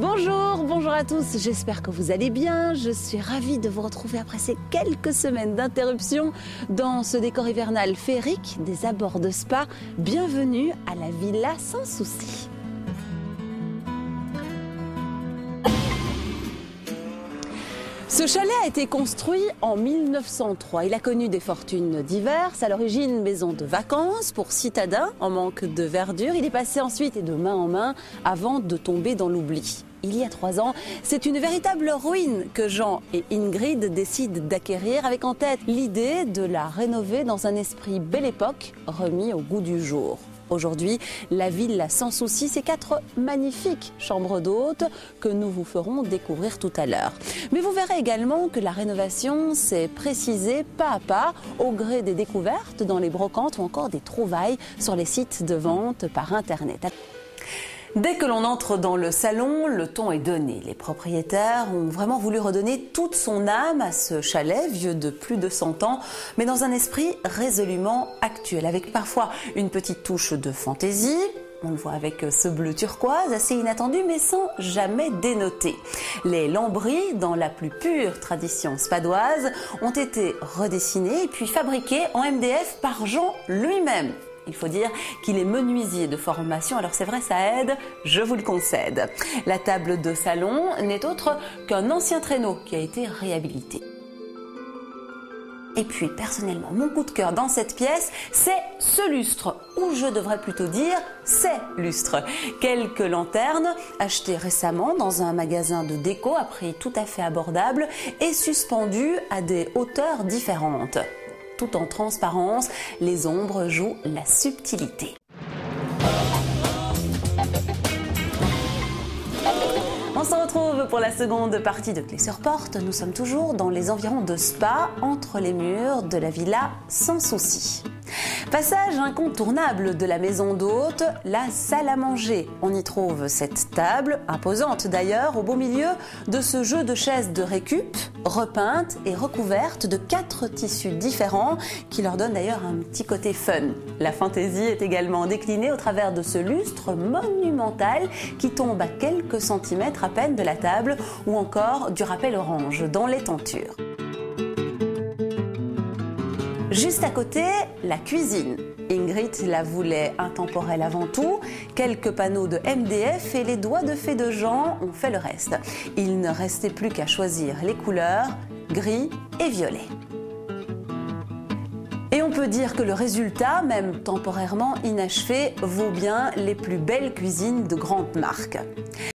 Bonjour à tous, j'espère que vous allez bien. Je suis ravie de vous retrouver après ces quelques semaines d'interruption dans ce décor hivernal féerique des abords de Spa. Bienvenue à la Villa Sans Souci. Ce chalet a été construit en 1903. Il a connu des fortunes diverses. À l'origine, maison de vacances pour citadins en manque de verdure. Il est passé ensuite et de main en main avant de tomber dans l'oubli. Il y a 3 ans, c'est une véritable ruine que Jean et Ingrid décident d'acquérir avec en tête l'idée de la rénover dans un esprit belle époque remis au goût du jour. Aujourd'hui, la Villa Sans Souci, c'est 4 magnifiques chambres d'hôtes que nous vous ferons découvrir tout à l'heure. Mais vous verrez également que la rénovation s'est précisée pas à pas au gré des découvertes dans les brocantes ou encore des trouvailles sur les sites de vente par Internet. Dès que l'on entre dans le salon, le ton est donné. Les propriétaires ont vraiment voulu redonner toute son âme à ce chalet, vieux de plus de 100 ans, mais dans un esprit résolument actuel, avec parfois une petite touche de fantaisie. On le voit avec ce bleu turquoise, assez inattendu, mais sans jamais dénoter. Les lambris, dans la plus pure tradition spadoise, ont été redessinés et puis fabriqués en MDF par Jean lui-même. Il faut dire qu'il est menuisier de formation, alors c'est vrai, ça aide, je vous le concède. La table de salon n'est autre qu'un ancien traîneau qui a été réhabilité. Et puis, personnellement, mon coup de cœur dans cette pièce, c'est ce lustre, ou je devrais plutôt dire ces lustres. Quelques lanternes achetées récemment dans un magasin de déco à prix tout à fait abordable et suspendues à des hauteurs différentes. Tout en transparence, les ombres jouent la subtilité. On se retrouve pour la seconde partie de Clé sur Porte. Nous sommes toujours dans les environs de Spa, entre les murs de la Villa Sans Souci. Passage incontournable de la maison d'hôte, la salle à manger. On y trouve cette table, imposante d'ailleurs, au beau milieu de ce jeu de chaises de récup, repeintes et recouvertes de 4 tissus différents qui leur donnent d'ailleurs un petit côté fun. La fantaisie est également déclinée au travers de ce lustre monumental qui tombe à quelques centimètres à peine de la table ou encore du rappel orange dans les tentures. Juste à côté, la cuisine. Ingrid la voulait intemporelle avant tout, quelques panneaux de MDF et les doigts de fée de Jean ont fait le reste. Il ne restait plus qu'à choisir les couleurs, gris et violet. Et on peut dire que le résultat, même temporairement inachevé, vaut bien les plus belles cuisines de grandes marques.